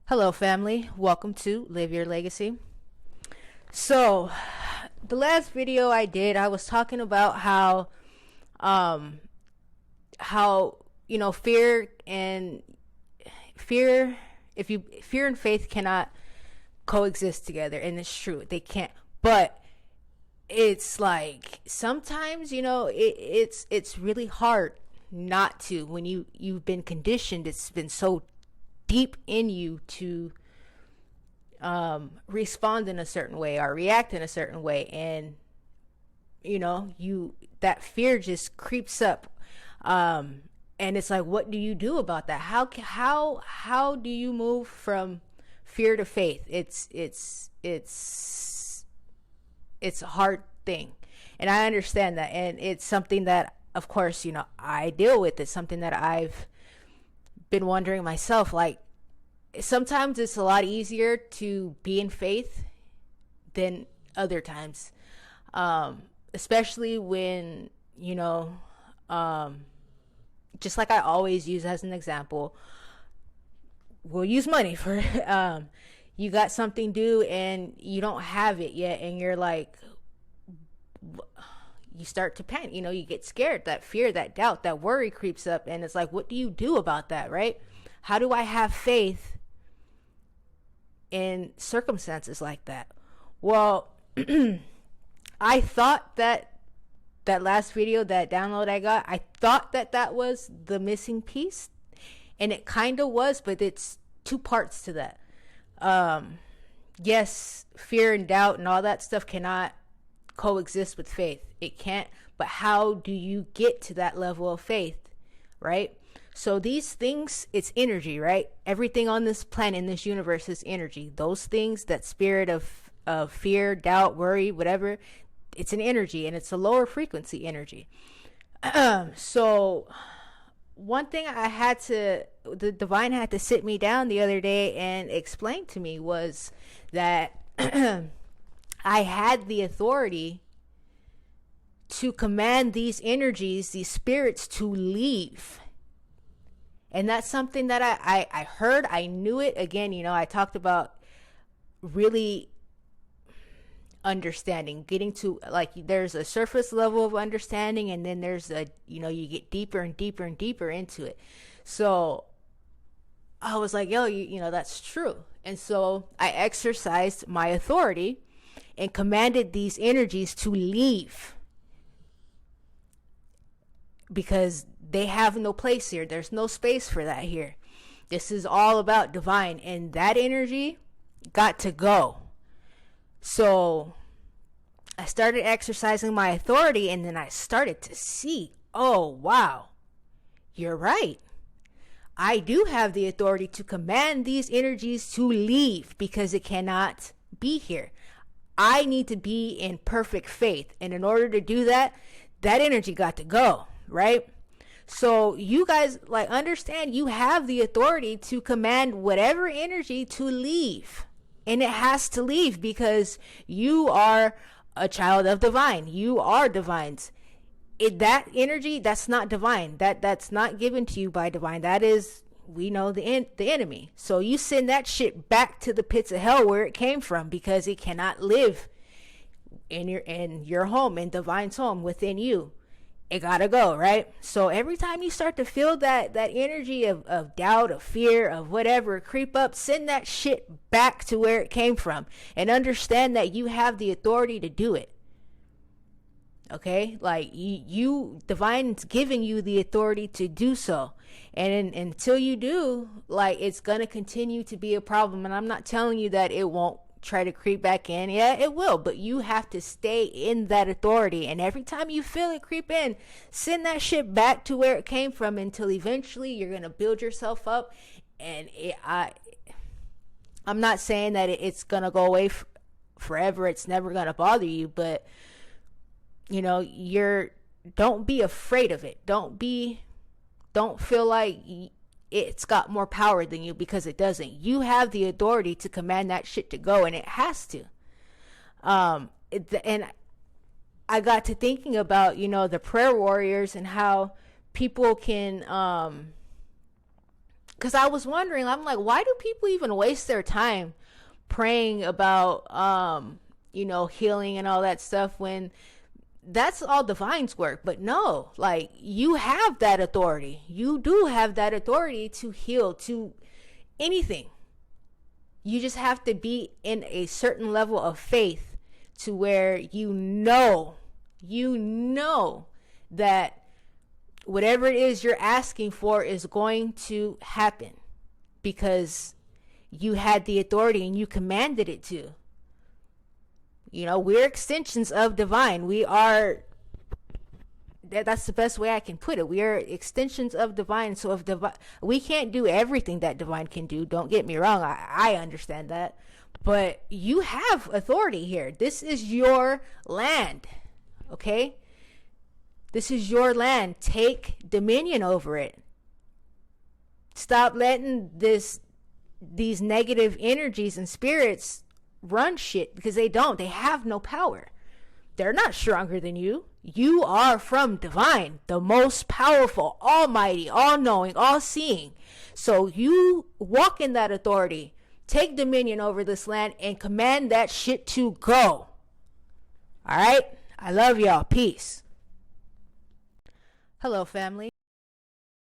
Hello, family. Welcome to Live Your Legacy. So, the last video I did, I was talking about um, how fear, if you fear and faith cannot coexist together, and it's true, they can't. But it's like sometimes, it's really hard not to when you've been conditioned. It's been so deep in you to respond in a certain way or react in a certain way, and you that fear just creeps up, and it's like, what do you do about that? How do you move from fear to faith? It's a hard thing, and I understand that, and it's something that, of course, I deal with. It's something that I've been wondering myself. Like, sometimes it's a lot easier to be in faith than other times, especially when just like I always use as an example, we'll use money for you got something due and you don't have it yet, and you're like, you start to panic, you get scared. That fear, that doubt, that worry creeps up, and it's like, what do you do about that, right? How do I have faith in circumstances like that? Well, I thought that last video, that download I got, I thought that was the missing piece, and it kind of was, but it's two parts to that. Yes, fear and doubt and all that stuff cannot coexist with faith. It can't. But how do you get to that level of faith, right? So these things, it's energy, right? Everything on this planet, in this universe, is energy. Those things, that spirit of fear, doubt, worry, whatever, it's an energy, and it's a lower frequency energy. So one thing the divine had to sit me down the other day and explain to me was that I had the authority to command these energies, these spirits, to leave. And that's something that I heard. I knew it. Again, I talked about really understanding, getting to, like, there's a surface level of understanding, and then there's you get deeper and deeper and deeper into it. So I was like, yo, that's true. And so I exercised my authority and commanded these energies to leave, because they have no place here. There's no space for that here. This is all about divine, and that energy got to go. So I started exercising my authority, and then I started to see, oh, wow, you're right. I do have the authority to command these energies to leave, because it cannot be here. I need to be in perfect faith. And in order to do that, that energy got to go, right? So you guys, like, understand, you have the authority to command whatever energy to leave. And it has to leave, because you are a child of divine. You are divines. That energy, that's not divine. That's not given to you by divine. That is, we know, the enemy. So you send that shit back to the pits of hell where it came from, because it cannot live in your home, in divine's home, within you. It gotta go, right? So every time you start to feel that energy of doubt, of fear, of whatever creep up, send that shit back to where it came from, and understand that you have the authority to do it. Okay? Like, you divine's giving you the authority to do so. And until you do, like, it's gonna continue to be a problem. And I'm not telling you that it won't try to creep back in. Yeah, it will, but you have to stay in that authority, and every time you feel it creep in, send that shit back to where it came from, until eventually you're gonna build yourself up. And I'm not saying that it's gonna go away forever. It's never gonna bother you, but don't be afraid of it. Don't feel like it's got more power than you, because it doesn't. You have the authority to command that shit to go, and it has to. And I got to thinking about, the prayer warriors, and how people can Because I was wondering, I'm like, why do people even waste their time praying about, healing and all that stuff when that's all divine's work? But no, like, you have that authority. You do have that authority to heal, to anything. You just have to be in a certain level of faith to where you know that whatever it is you're asking for is going to happen because you had the authority and you commanded it to. We're extensions of divine. That's the best way I can put it. We are extensions of divine. So if we can't do everything that divine can do. Don't get me wrong. I understand that. But you have authority here. This is your land. Okay? This is your land. Take dominion over it. Stop letting these negative energies and spirits run shit, because they don't. They have no power. They're not stronger than you. You are from divine, the most powerful, almighty, all-knowing, all-seeing. So you walk in that authority. Take dominion over this land and command that shit to go. All right? I love y'all. Peace. Hello, family.